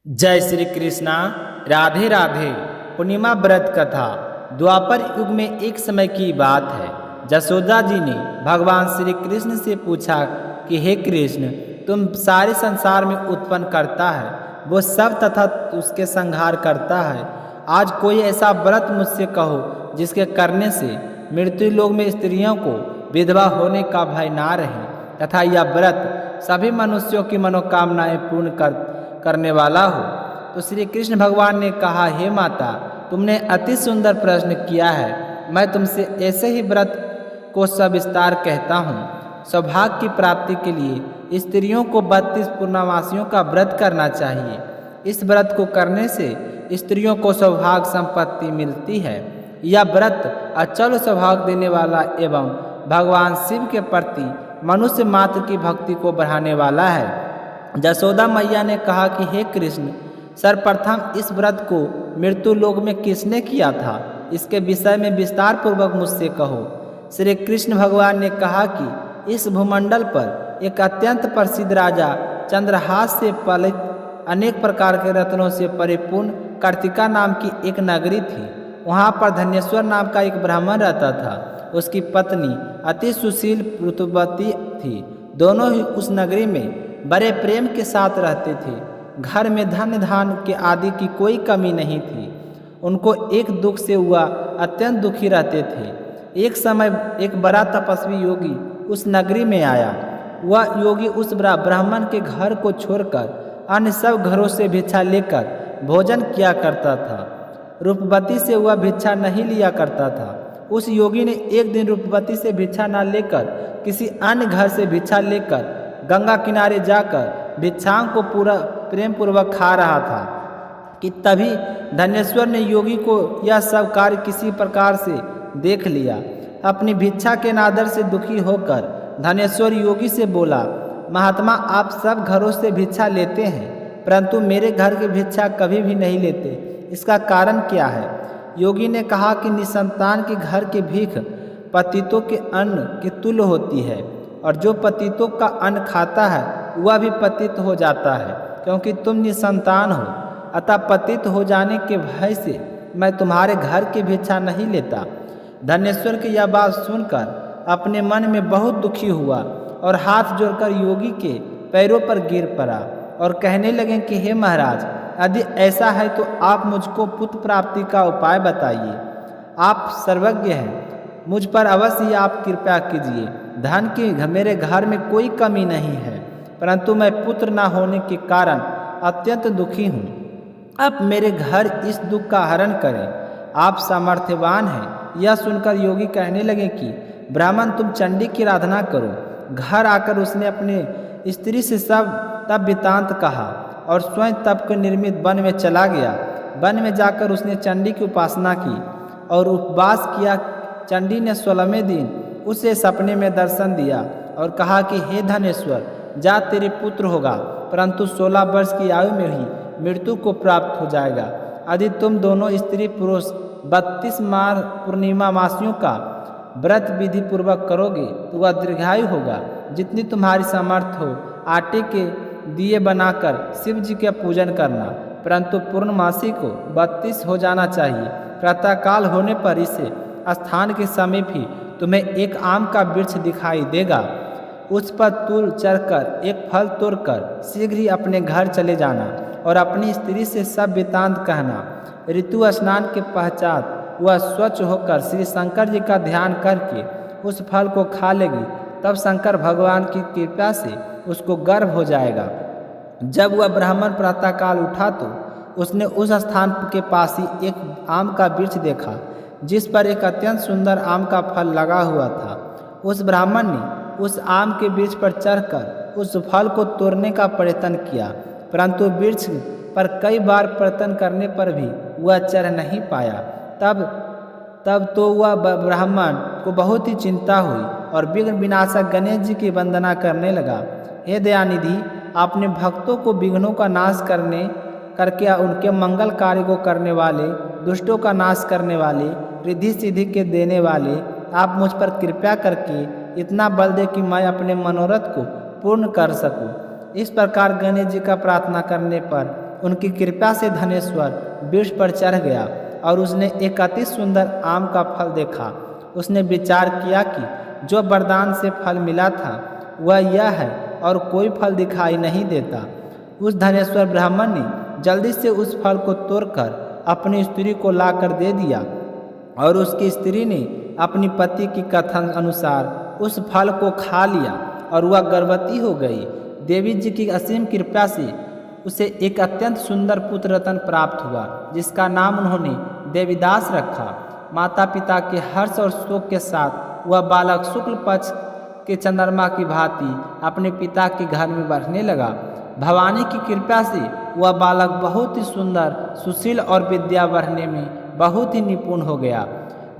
जय श्री कृष्णा। राधे राधे। पूर्णिमा व्रत कथा। द्वापर युग में एक समय की बात है। जसोदा जी ने भगवान श्री कृष्ण से पूछा कि हे कृष्ण, तुम सारे संसार में उत्पन्न करता है, वो सब तथा उसके संहार करता है। आज कोई ऐसा व्रत मुझसे कहो जिसके करने से मृत्यु लोक में स्त्रियों को विधवा होने का भय ना रहे, तथा यह व्रत सभी मनुष्यों की मनोकामनाएं पूर्ण करने वाला हो। तो श्री कृष्ण भगवान ने कहा, हे माता, तुमने अति सुंदर प्रश्न किया है। मैं तुमसे ऐसे ही व्रत को सविस्तार कहता हूँ। सौभाग्य की प्राप्ति के लिए स्त्रियों को 32 पूर्णमासियों का व्रत करना चाहिए। इस व्रत को करने से स्त्रियों को सौभाग्य संपत्ति मिलती है। यह व्रत अचल सौभाग्य देने वाला एवं भगवान शिव के प्रति मनुष्य मात्र की भक्ति को बढ़ाने वाला है। जसोदा मैया ने कहा कि हे कृष्ण, सर्वप्रथम इस व्रत को मृत्यु लोक में किसने किया था, इसके विषय में विस्तार पूर्वक मुझसे कहो। श्री कृष्ण भगवान ने कहा कि इस भूमंडल पर एक अत्यंत प्रसिद्ध राजा चंद्रहास से पलित अनेक प्रकार के रत्नों से परिपूर्ण कार्तिका नाम की एक नगरी थी। वहाँ पर धनेश्वर नाम का एक ब्राह्मण रहता था। उसकी पत्नी अति सुशील ऋतुवती थी। दोनों ही उस नगरी में बड़े प्रेम के साथ रहते थे। घर में धन धान के आदि की कोई कमी नहीं थी। उनको एक दुख से वह अत्यंत दुखी रहते थे। एक समय एक बड़ा तपस्वी योगी उस नगरी में आया। वह योगी उस ब्राह्मण के घर को छोड़कर अन्य सब घरों से भिक्षा लेकर भोजन किया करता था। रूपवती से वह भिक्षा नहीं लिया करता था। उस योगी ने एक दिन रूपवती से भिक्षा न लेकर किसी अन्य घर से भिक्षा लेकर गंगा किनारे जाकर भिक्षाओं को पूरा प्रेम पूर्वक खा रहा था कि तभी धनेश्वर ने योगी को यह सब कार्य किसी प्रकार से देख लिया। अपनी भिक्षा के नादर से दुखी होकर धनेश्वर योगी से बोला, महात्मा, आप सब घरों से भिक्षा लेते हैं, परंतु मेरे घर की भिक्षा कभी भी नहीं लेते। इसका कारण क्या है? योगी ने कहा कि निसंतान के घर की भीख पतितों के अन्न के तुल्य होती है, और जो पतितों का अन्न खाता है वह भी पतित हो जाता है। क्योंकि तुम निसंतान हो, अतः पतित हो जाने के भय से मैं तुम्हारे घर की भिक्षा नहीं लेता। धनेश्वर की यह बात सुनकर अपने मन में बहुत दुखी हुआ और हाथ जोड़कर योगी के पैरों पर गिर पड़ा और कहने लगे कि हे महाराज, यदि ऐसा है तो आप मुझको पुत्र प्राप्ति का उपाय बताइए। आप सर्वज्ञ हैं, मुझ पर अवश्य आप कृपा कीजिए। धन की मेरे घर में कोई कमी नहीं है, परंतु मैं पुत्र न होने के कारण अत्यंत दुखी हूँ। अब मेरे घर इस दुख का हरण करें। आप सामर्थ्यवान हैं। यह सुनकर योगी कहने लगे कि ब्राह्मण, तुम चंडी की आराधना करो। घर आकर उसने अपने स्त्री से सब तप वृत्तांत कहा और स्वयं तप को निर्मित वन में चला गया। वन में जाकर उसने चंडी की उपासना की और उपवास किया। चंडी ने 16वें दिन उसे सपने में दर्शन दिया और कहा कि हे धनेश्वर, जा, तेरे पुत्र होगा, परंतु 16 वर्ष की आयु में ही मृत्यु को प्राप्त हो जाएगा। यदि तुम दोनों स्त्री पुरुष 32 पूर्णिमा मासियों का व्रत विधि पूर्वक करोगे तो वह दीर्घायु होगा। जितनी तुम्हारी सामर्थ्य हो आटे के दिए बनाकर शिव जी का पूजन करना, परंतु पूर्णमासी को 32 हो जाना चाहिए। प्रातःकाल होने पर इसे स्थान के समीप ही तुम्हें एक आम का वृक्ष दिखाई देगा। उस पर तूल चढ़कर एक फल तोड़कर शीघ्र ही अपने घर चले जाना और अपनी स्त्री से सब वृत्तांत कहना। ऋतु स्नान के पश्चात वह स्वच्छ होकर श्री शंकर जी का ध्यान करके उस फल को खा लेगी। तब शंकर भगवान की कृपा से उसको गर्भ हो जाएगा। जब वह ब्राह्मण प्रातःकाल उठा तो उसने उस स्थान के पास ही एक आम का वृक्ष देखा जिस पर एक अत्यंत सुंदर आम का फल लगा हुआ था। उस ब्राह्मण ने उस आम के वृक्ष पर चढ़कर उस फल को तोड़ने का प्रयत्न किया, परंतु वृक्ष पर कई बार प्रयत्न करने पर भी वह चढ़ नहीं पाया। तब तो वह ब्राह्मण को बहुत ही चिंता हुई और विघ्न विनाशक गणेश जी की वंदना करने लगा। हे दयानिधि, अपने भक्तों को विघ्नों का नाश करके उनके मंगल कार्य को करने वाले, दुष्टों का नाश करने वाले, रिद्धि सिद्धि के देने वाले, आप मुझ पर कृपा करके इतना बल दे कि मैं अपने मनोरथ को पूर्ण कर सकूं। इस प्रकार गणेश जी का प्रार्थना करने पर उनकी कृपा से धनेश्वर वृक्ष पर चढ़ गया और उसने एक अति सुंदर आम का फल देखा। उसने विचार किया कि जो वरदान से फल मिला था वह यह है और कोई फल दिखाई नहीं देता। उस धनेश्वर ब्राह्मण ने जल्दी से उस फल को तोड़कर अपनी स्त्री को लाकर दे दिया और उसकी स्त्री ने अपनी पति की कथन अनुसार उस फल को खा लिया और वह गर्भवती हो गई। देवी जी की असीम कृपा से उसे एक अत्यंत सुंदर पुत्र रत्न प्राप्त हुआ, जिसका नाम उन्होंने देवीदास रखा। माता पिता के हर्ष और शोक के साथ वह बालक शुक्ल पक्ष के चंद्रमा की भांति अपने पिता के घर में बढ़ने लगा। भवानी की कृपा से वह बालक बहुत ही सुंदर, सुशील और विद्या बढ़ने में बहुत ही निपुण हो गया।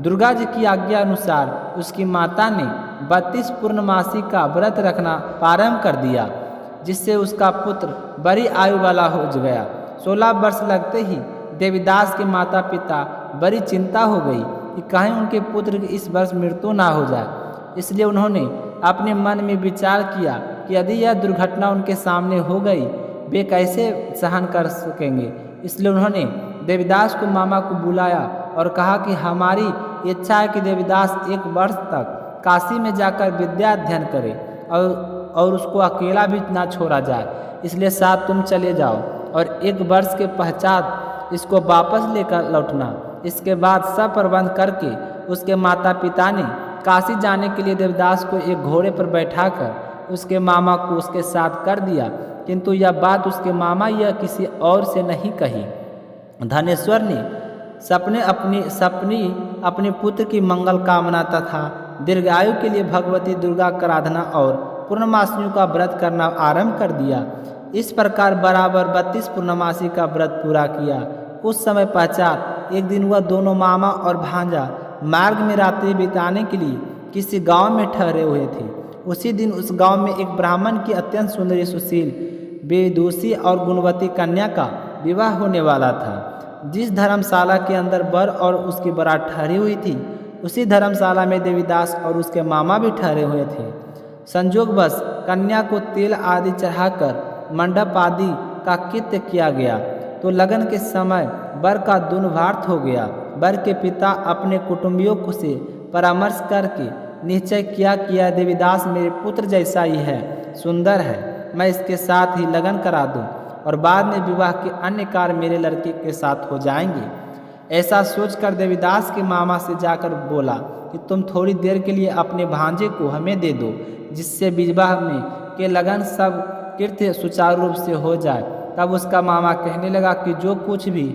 दुर्गा जी की आज्ञा अनुसार उसकी माता ने 32 पूर्णमासी का व्रत रखना प्रारंभ कर दिया, जिससे उसका पुत्र बड़ी आयु वाला हो गया। 16 वर्ष लगते ही देवीदास के माता पिता बड़ी चिंता हो गई कि कहीं उनके पुत्र की इस वर्ष मृत्यु ना हो जाए। इसलिए उन्होंने अपने मन में विचार किया कि यदि यह दुर्घटना उनके सामने हो गई वे कैसे सहन कर सकेंगे। इसलिए उन्होंने देवीदास को मामा को बुलाया और कहा कि हमारी इच्छा है कि देवीदास 1 वर्ष तक काशी में जाकर विद्या अध्ययन करे और उसको अकेला भी ना छोड़ा जाए, इसलिए साथ तुम चले जाओ और 1 वर्ष के पश्चात इसको वापस लेकर लौटना। इसके बाद सब प्रबंध करके उसके माता पिता ने काशी जाने के लिए देवदास को एक घोड़े पर बैठाकर उसके मामा को उसके साथ कर दिया, किंतु यह बात उसके मामा यह किसी और से नहीं कही। धनेश्वर ने अपने पुत्र की मंगल कामना तथा दीर्घायु के लिए भगवती दुर्गा की आराधना और पूर्णमासियों का व्रत करना आरंभ कर दिया। इस प्रकार बराबर 32 पूर्णमासी का व्रत पूरा किया। कुछ समय पश्चात एक दिन वह दोनों मामा और भांजा मार्ग में रात्रि बिताने के लिए किसी गांव में ठहरे हुए थे। उसी दिन उस गांव में एक ब्राह्मण की अत्यंत सुंदरी, सुशील, विदुषी और गुणवती कन्या का विवाह होने वाला था। जिस धर्मशाला के अंदर वर और उसकी बारात ठहरी हुई थी, उसी धर्मशाला में देवीदास और उसके मामा भी ठहरे हुए थे। संयोगवश कन्या को तेल आदि चढ़ाकर मंडप आदि का कृत्य किया गया तो लगन के समय वर का दुर्भार्थ हो गया। वर के पिता अपने कुटुंबियों को से परामर्श करके निश्चय किया कि यह देवीदास मेरे पुत्र जैसा ही है, सुंदर है, मैं इसके साथ ही लगन करा दूं और बाद में विवाह के अन्य कार्य मेरे लड़के के साथ हो जाएंगे। ऐसा सोचकर देवीदास के मामा से जाकर बोला कि तुम थोड़ी देर के लिए अपने भांजे को हमें दे दो, जिससे विवाह में के लगन सब कृत्य सुचारू रूप से हो जाए। तब उसका मामा कहने लगा कि जो कुछ भी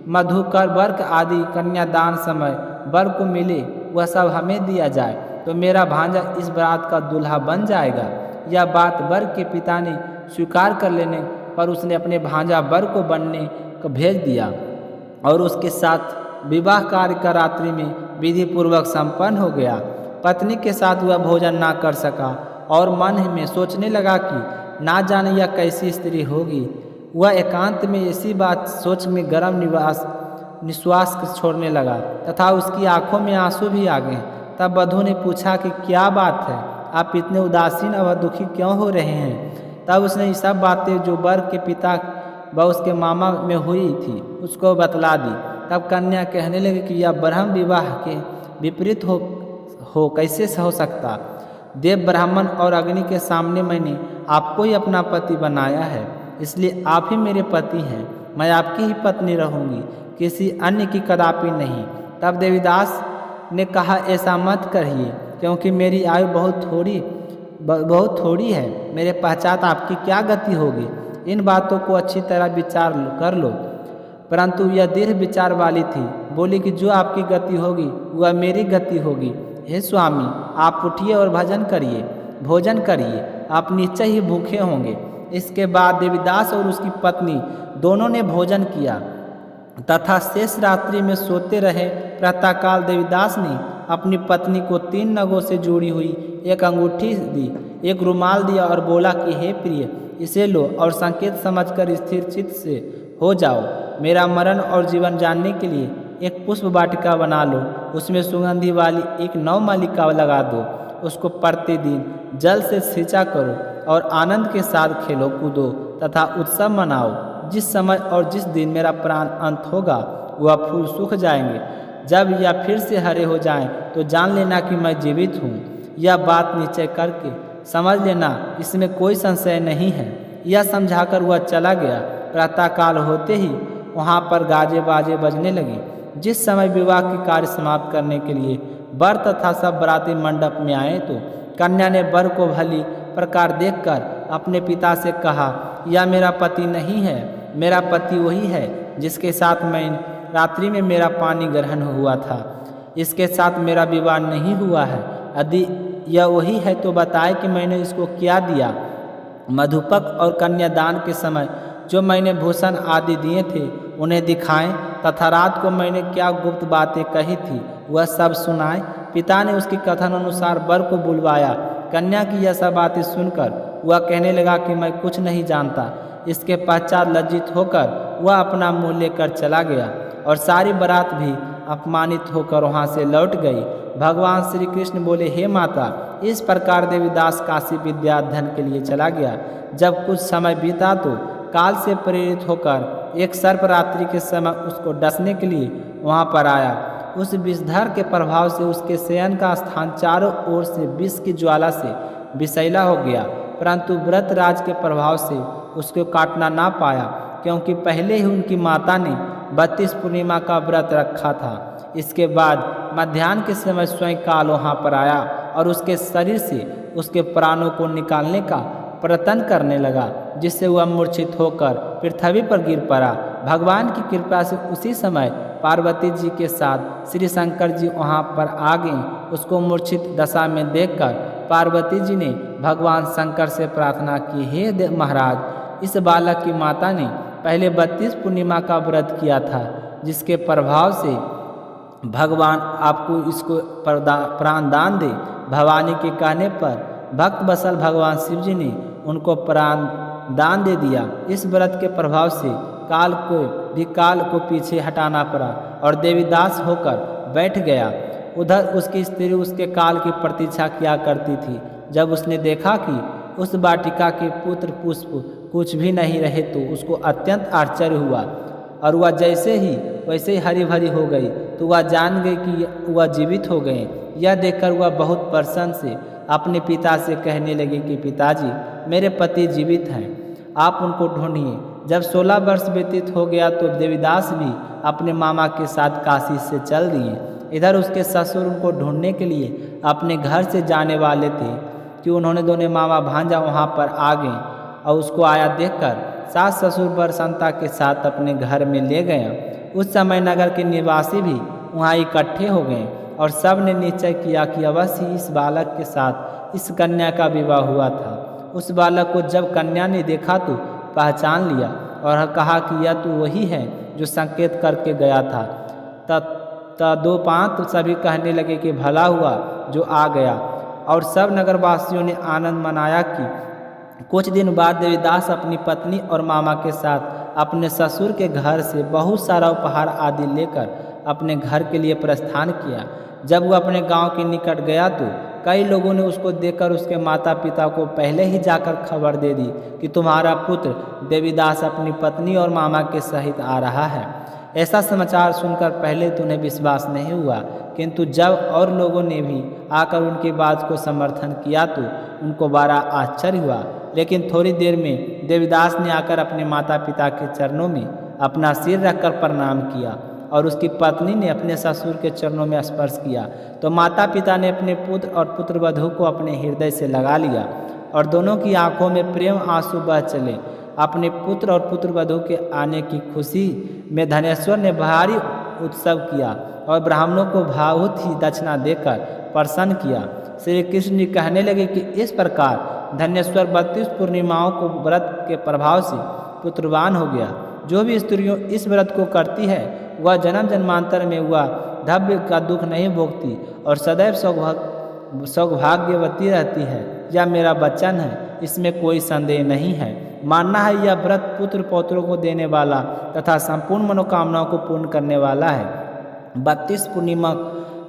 मधुकर वर्क आदि कन्यादान समय वर को मिले वह सब हमें दिया जाए तो मेरा भांजा इस बारात का दूल्हा बन जाएगा। यह बात वर के पिता ने स्वीकार कर लेने पर उसने अपने भांजा वर को बनने को भेज दिया और उसके साथ विवाह कार्य का रात्रि में विधि पूर्वक संपन्न हो गया। पत्नी के साथ वह भोजन ना कर सका और मन में सोचने लगा कि ना जाने यह कैसी स्त्री होगी। वह एकांत में ऐसी बात सोच में गर्म निश्वास छोड़ने लगा तथा उसकी आंखों में आंसू भी आ गए। तब वधू ने पूछा कि क्या बात है, आप इतने उदासीन और दुखी क्यों हो रहे हैं। तब उसने ये सब बातें जो वर के पिता व उसके मामा में हुई थी उसको बतला दी। तब कन्या कहने लगी कि यह ब्रह्म विवाह के विपरीत हो कैसे हो सकता। देव ब्राह्मण और अग्नि के सामने मैंने आपको ही अपना पति बनाया है, इसलिए आप ही मेरे पति हैं, मैं आपकी ही पत्नी रहूंगी, किसी अन्य की कदापि नहीं। तब देवीदास ने कहा ऐसा मत कहिए, क्योंकि मेरी आयु बहुत थोड़ी है, मेरे पश्चात आपकी क्या गति होगी। इन बातों को अच्छी तरह विचार कर लो। परंतु यह दीर्घ विचार वाली थी, बोली कि जो आपकी गति होगी वह मेरी गति होगी। हे स्वामी, आप उठिए और भोजन करिए, आप निश्चय ही भूखे होंगे। इसके बाद देवीदास और उसकी पत्नी दोनों ने भोजन किया तथा शेष रात्रि में सोते रहे। प्रातःकाल देवीदास ने अपनी पत्नी को 3 नगों से जुड़ी हुई एक अंगूठी दी, एक रुमाल दिया और बोला कि हे प्रिय, इसे लो और संकेत समझकर स्थिर चित्त से हो जाओ। मेरा मरण और जीवन जानने के लिए एक पुष्प वाटिका बना लो, उसमें सुगंधी वाली एक नवमालिका लगा दो, उसको प्रतिदिन जल से सिंचा करो और आनंद के साथ खेलो कूदो तथा उत्सव मनाओ। जिस समय और जिस दिन मेरा प्राण अंत होगा वह फूल सूख जाएंगे। जब यह फिर से हरे हो जाएं तो जान लेना कि मैं जीवित हूँ। यह बात निश्चय करके समझ लेना, इसमें कोई संशय नहीं है। यह समझाकर वह चला गया। प्रातःकाल होते ही वहाँ पर गाजे बाजे बजने लगे। जिस समय विवाह के कार्य समाप्त करने के लिए वर तथा सब बराती मंडप में आए तो कन्या ने वर को भली प्रकार देखकर अपने पिता से कहा, यह मेरा पति नहीं है, मेरा पति वही है जिसके साथ मैं रात्रि में मेरा पानी ग्रहण हुआ था। इसके साथ मेरा विवाह नहीं हुआ है। यदि यह वही है तो बताए कि मैंने इसको क्या दिया। मधुपक और कन्यादान के समय जो मैंने भूषण आदि दिए थे उन्हें दिखाएं तथा रात को मैंने क्या गुप्त बातें कही थी वह सब सुनाए। पिता ने उसके कथन अनुसार वर को बुलवाया। कन्या की यह सब बातें सुनकर वह कहने लगा कि मैं कुछ नहीं जानता। इसके पश्चात लज्जित होकर वह अपना मुँह लेकर चला गया और सारी बारात भी अपमानित होकर वहाँ से लौट गई। भगवान श्री कृष्ण बोले, हे माता, इस प्रकार देवीदास काशी विद्या अध्ययन के लिए चला गया। जब कुछ समय बीता तो काल से प्रेरित होकर एक सर्प रात्रि के समय उसको डसने के लिए वहाँ पर आया। उस विषधर के प्रभाव से उसके शयन का स्थान चारों ओर से विष की ज्वाला से विषैला हो गया, परंतु व्रतराज के प्रभाव से उसको काटना ना पाया, क्योंकि पहले ही उनकी माता ने 32 पूर्णिमा का व्रत रखा था। इसके बाद मध्याह्न के समय स्वयं काल वहाँ पर आया और उसके शरीर से उसके प्राणों को निकालने का प्रयत्न करने लगा, जिससे वह मूर्छित होकर पृथ्वी पर गिर पड़ा। भगवान की कृपा से उसी समय पार्वती जी के साथ श्री शंकर जी वहाँ पर आ गए। उसको मूर्छित दशा में देखकर पार्वती जी ने भगवान शंकर से प्रार्थना की, हे महाराज, इस बालक की माता ने पहले 32 पूर्णिमा का व्रत किया था, जिसके प्रभाव से भगवान आपको इसको प्राण दान दे। भवानी के कहने पर भक्त बसल भगवान शिव जी ने उनको प्राण दान दे दिया। इस व्रत के प्रभाव से काल को पीछे हटाना पड़ा और देवीदास होकर बैठ गया। उधर उसकी स्त्री उसके काल की प्रतीक्षा किया करती थी। जब उसने देखा कि उस वाटिका के पुत्र पुष्प कुछ भी नहीं रहे तो उसको अत्यंत आश्चर्य हुआ और वह जैसे ही वैसे ही हरी भरी हो गई, तो वह जान गई कि वह जीवित हो गए। यह देखकर वह बहुत प्रसन्न से अपने पिता से कहने लगे कि पिताजी, मेरे पति जीवित हैं, आप उनको ढूंढिए। जब 16 वर्ष व्यतीत हो गया तो देवीदास भी अपने मामा के साथ काशी से चल दिए। इधर उसके ससुर उनको ढूंढने के लिए अपने घर से जाने वाले थे कि उन्होंने दोनों मामा भांजा वहाँ पर आ गए और उसको आया देखकर सास ससुर प्रसन्नता के साथ अपने घर में ले गए। उस समय नगर के निवासी भी वहाँ इकट्ठे हो गए और सब ने निश्चय किया कि अवश्य इस बालक के साथ इस कन्या का विवाह हुआ था। उस बालक को जब कन्या ने देखा तो पहचान लिया और कहा कि यह तो वही है जो संकेत करके गया था। तब दो पांत सभी कहने लगे कि भला हुआ जो आ गया, और सब नगरवासियों ने आनंद मनाया कि कुछ दिन बाद देवीदास अपनी पत्नी और मामा के साथ अपने ससुर के घर से बहुत सारा उपहार आदि लेकर अपने घर के लिए प्रस्थान किया। जब वह अपने गांव के निकट गया तो कई लोगों ने उसको देखकर उसके माता पिता को पहले ही जाकर खबर दे दी कि तुम्हारा पुत्र देवीदास अपनी पत्नी और मामा के सहित आ रहा है। ऐसा समाचार सुनकर पहले तो उन्हें विश्वास नहीं हुआ, किंतु जब और लोगों ने भी आकर उनकी बात को समर्थन किया तो उनको बड़ा आश्चर्य हुआ। लेकिन थोड़ी देर में देवीदास ने आकर अपने माता पिता के चरणों में अपना सिर रखकर प्रणाम किया और उसकी पत्नी ने अपने ससुर के चरणों में स्पर्श किया तो माता पिता ने अपने पुत्र और पुत्रवधू को अपने हृदय से लगा लिया और दोनों की आंखों में प्रेम आंसू बह चले। अपने पुत्र और पुत्रवधू के आने की खुशी में धनेश्वर ने भारी उत्सव किया और ब्राह्मणों को बहुत ही दक्षिणा देकर प्रसन्न किया। श्री कृष्ण जी कहने लगे कि इस प्रकार धनेश्वर 32 पूर्णिमाओं को व्रत के प्रभाव से पुत्रवान हो गया। जो भी स्त्रियों इस व्रत को करती है वह जन्म जन्मांतर में वह धब्य का दुख नहीं भोगती और सदैव सौभाग्यवती रहती है। यह मेरा वचन है, इसमें कोई संदेह नहीं है। मानना है यह व्रत पुत्र पौत्रों को देने वाला तथा संपूर्ण मनोकामनाओं को पूर्ण करने वाला है। 32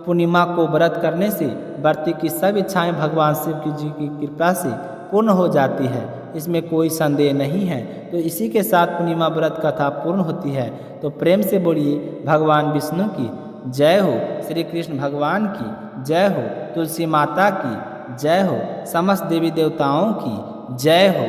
पूर्णिमा को व्रत करने से व्रती की सब इच्छाएं भगवान शिव जी की कृपा से पूर्ण हो जाती है। इसमें कोई संदेह नहीं है। तो इसी के साथ पूर्णिमा व्रत कथा पूर्ण होती है। तो प्रेम से बोलिए भगवान विष्णु की जय हो, श्री कृष्ण भगवान की जय हो, तुलसी माता की जय हो, समस्त देवी देवताओं की जय हो।